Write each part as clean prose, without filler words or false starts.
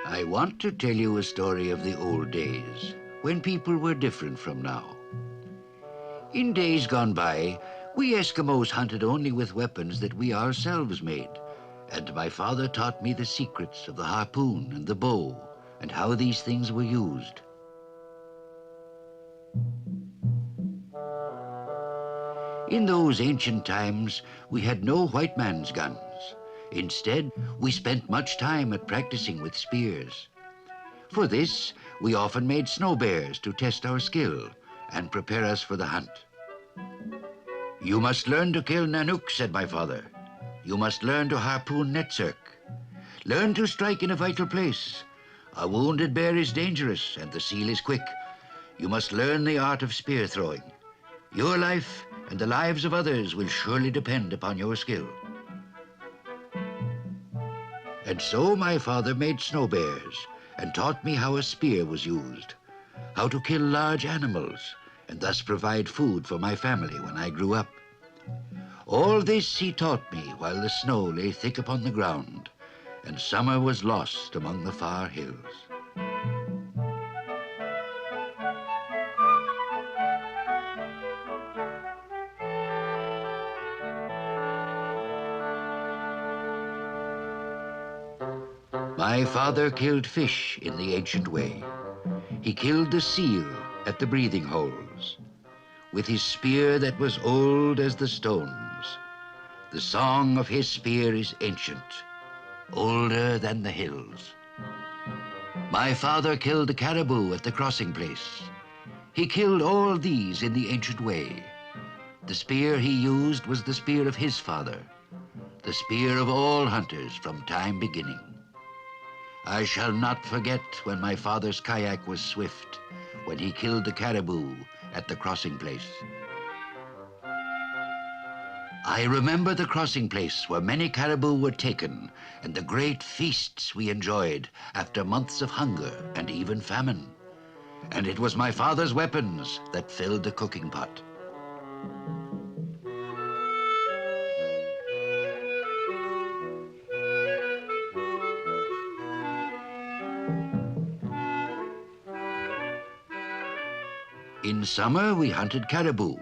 I want to tell you a story of the old days, when people were different from now. In days gone by, we Eskimos hunted only with weapons that we ourselves made, and my father taught me the secrets of the harpoon and the bow, and how these things were used. In those ancient times, we had no white man's guns. Instead, we spent much time at practicing with spears. For this, we often made snow bears to test our skill and prepare us for the hunt. You must learn to kill Nanook, said my father. You must learn to harpoon Netsilik. Learn to strike in a vital place. A wounded bear is dangerous and the seal is quick. You must learn the art of spear throwing. Your life and the lives of others will surely depend upon your skill. And so my father made snow bears and taught me how a spear was used, how to kill large animals, and thus provide food for my family when I grew up. All this he taught me while the snow lay thick upon the ground, and summer was lost among the far hills. My father killed fish in the ancient way. He killed the seal at the breathing holes with his spear that was old as the stones. The song of his spear is ancient, older than the hills. My father killed the caribou at the crossing place. He killed all these in the ancient way. The spear he used was the spear of his father, the spear of all hunters from time beginning. I shall not forget when my father's kayak was swift, when he killed the caribou at the crossing place. I remember the crossing place where many caribou were taken and the great feasts we enjoyed after months of hunger and even famine. And it was my father's weapons that filled the cooking pot. In summer, we hunted caribou,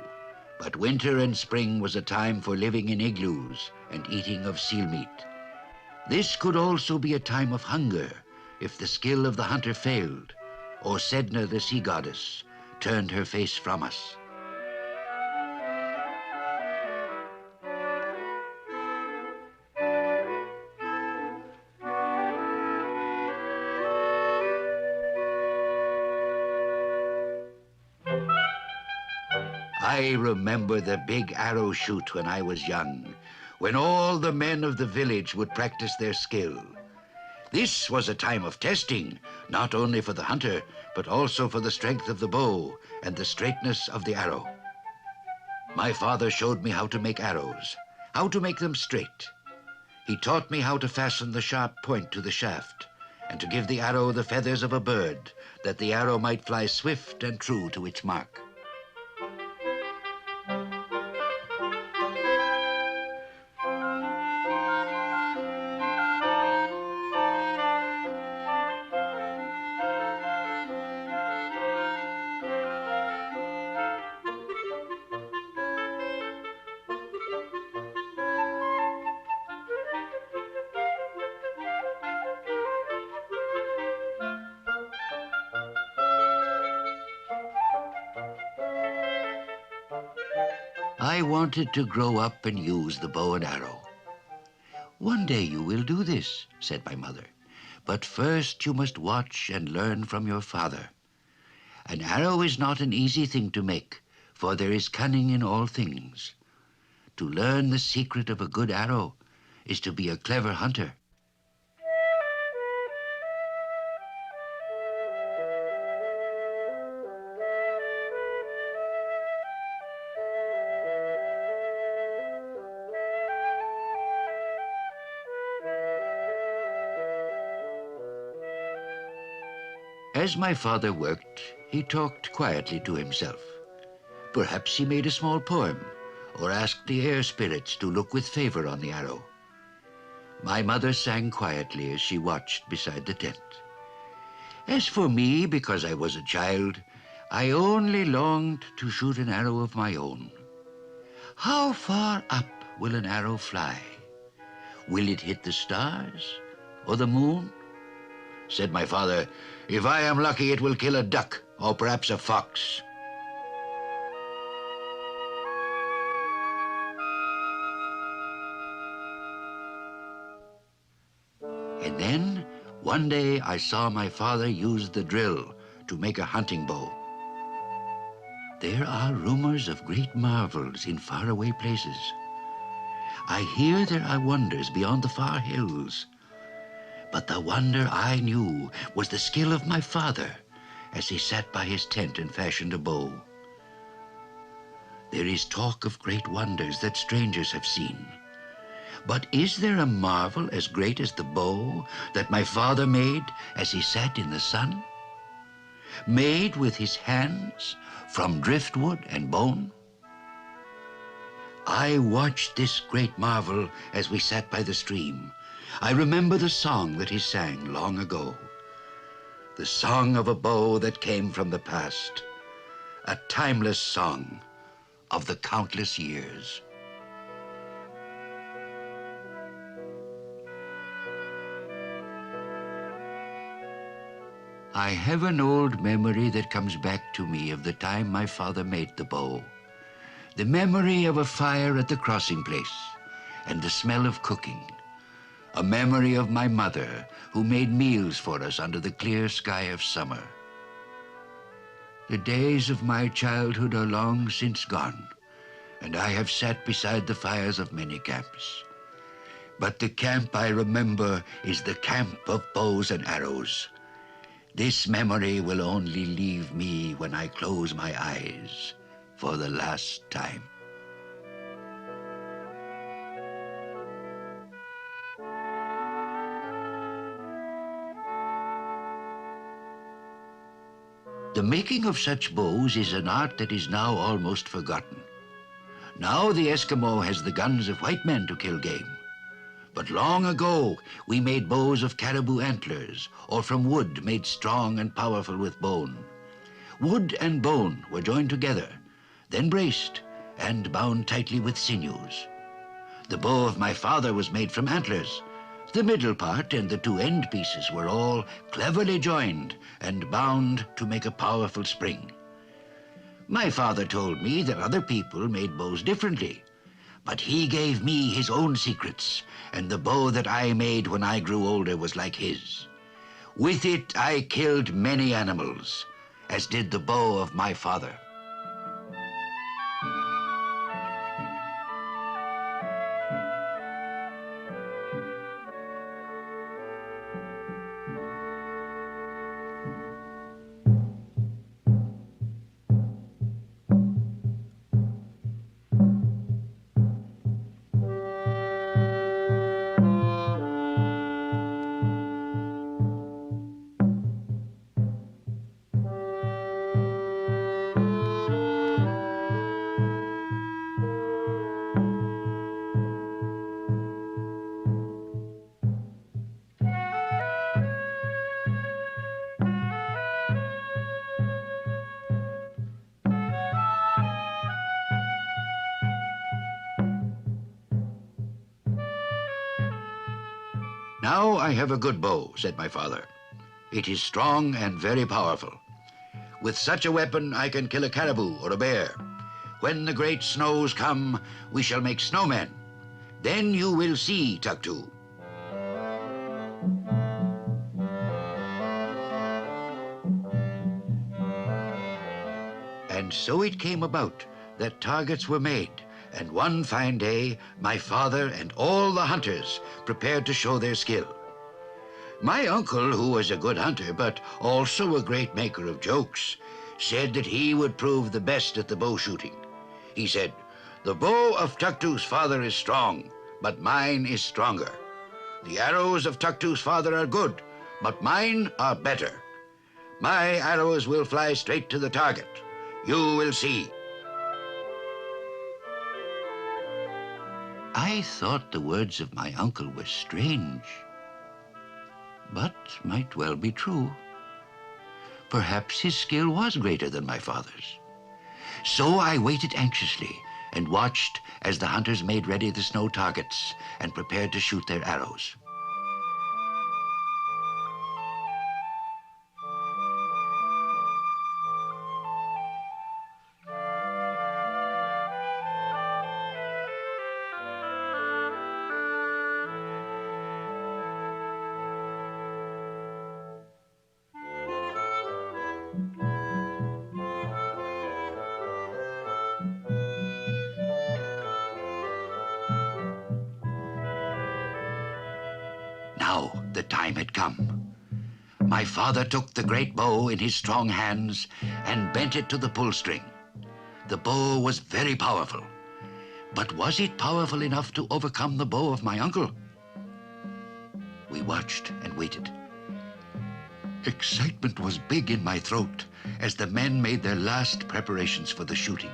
but winter and spring was a time for living in igloos and eating of seal meat. This could also be a time of hunger if the skill of the hunter failed, or Sedna, the sea goddess, turned her face from us. I remember the big arrow shoot when I was young, when all the men of the village would practice their skill. This was a time of testing, not only for the hunter, but also for the strength of the bow and the straightness of the arrow. My father showed me how to make arrows, how to make them straight. He taught me how to fasten the sharp point to the shaft and to give the arrow the feathers of a bird, that the arrow might fly swift and true to its mark. I wanted to grow up and use the bow and arrow. One day you will do this, said my mother, but first you must watch and learn from your father. An arrow is not an easy thing to make, for there is cunning in all things. To learn the secret of a good arrow is to be a clever hunter. As my father worked, he talked quietly to himself. Perhaps he made a small poem, or asked the air spirits to look with favor on the arrow. My mother sang quietly as she watched beside the tent. As for me, because I was a child, I only longed to shoot an arrow of my own. How far up will an arrow fly? Will it hit the stars or the moon? Said my father, if I am lucky, it will kill a duck or perhaps a fox. And then, one day, I saw my father use the drill to make a hunting bow. There are rumors of great marvels in faraway places. I hear there are wonders beyond the far hills. But the wonder I knew was the skill of my father as he sat by his tent and fashioned a bow. There is talk of great wonders that strangers have seen. But is there a marvel as great as the bow that my father made as he sat in the sun? Made with his hands from driftwood and bone? I watched this great marvel as we sat by the stream. I remember the song that he sang long ago. The song of a bow that came from the past. A timeless song of the countless years. I have an old memory that comes back to me of the time my father made the bow. The memory of a fire at the crossing place and the smell of cooking. A memory of my mother who made meals for us under the clear sky of summer. The days of my childhood are long since gone, and I have sat beside the fires of many camps. But the camp I remember is the camp of bows and arrows. This memory will only leave me when I close my eyes for the last time. The making of such bows is an art that is now almost forgotten. Now the Eskimo has the guns of white men to kill game. But long ago, we made bows of caribou antlers or from wood made strong and powerful with bone. Wood and bone were joined together, then braced and bound tightly with sinews. The bow of my father was made from antlers. The middle part and the two end pieces were all cleverly joined and bound to make a powerful spring. My father told me that other people made bows differently, but he gave me his own secrets, and the bow that I made when I grew older was like his. With it, I killed many animals, as did the bow of my father. Now I have a good bow, said my father. It is strong and very powerful. With such a weapon, I can kill a caribou or a bear. When the great snows come, we shall make snowmen. Then you will see, Tuktu. And so it came about that targets were made, and one fine day, my father and all the hunters prepared to show their skill. My uncle, who was a good hunter, but also a great maker of jokes, said that he would prove the best at the bow shooting. He said, "The bow of Tuktu's father is strong, but mine is stronger. The arrows of Tuktu's father are good, but mine are better. My arrows will fly straight to the target. You will see." I thought the words of my uncle were strange, but might well be true. Perhaps his skill was greater than my father's. So I waited anxiously and watched as the hunters made ready the snow targets and prepared to shoot their arrows. Now the time had come. My father took the great bow in his strong hands and bent it to the pull string. The bow was very powerful, but was it powerful enough to overcome the bow of my uncle? We watched and waited. Excitement was big in my throat as the men made their last preparations for the shooting.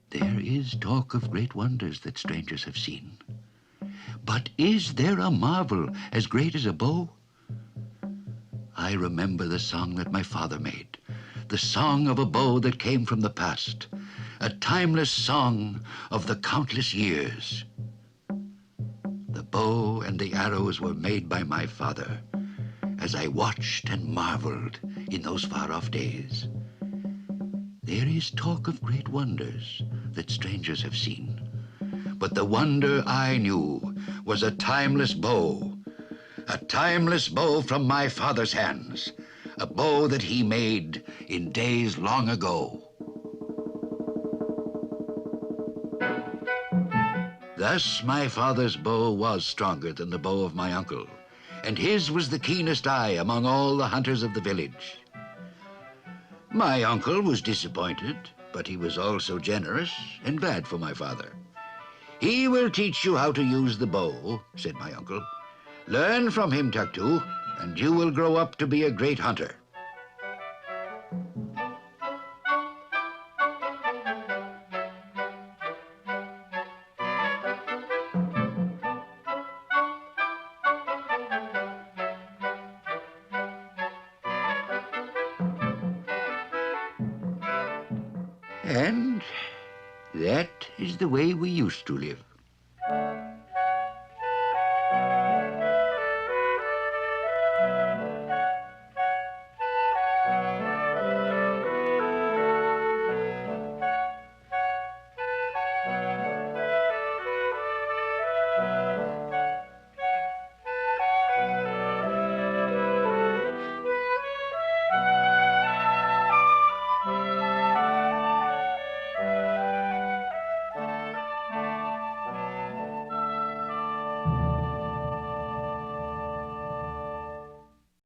There is talk of great wonders that strangers have seen. But is there a marvel as great as a bow? I remember the song that my father made, the song of a bow that came from the past, a timeless song of the countless years. The bow and the arrows were made by my father as I watched and marveled in those far-off days. There is talk of great wonders that strangers have seen, but the wonder I knew was a timeless bow from my father's hands, a bow that he made in days long ago. Thus my father's bow was stronger than the bow of my uncle, and his was the keenest eye among all the hunters of the village. My uncle was disappointed, but he was also generous and glad for my father. "He will teach you how to use the bow," said my uncle. "Learn from him, Tuktu, and you will grow up to be a great hunter." And that is the way we used to live.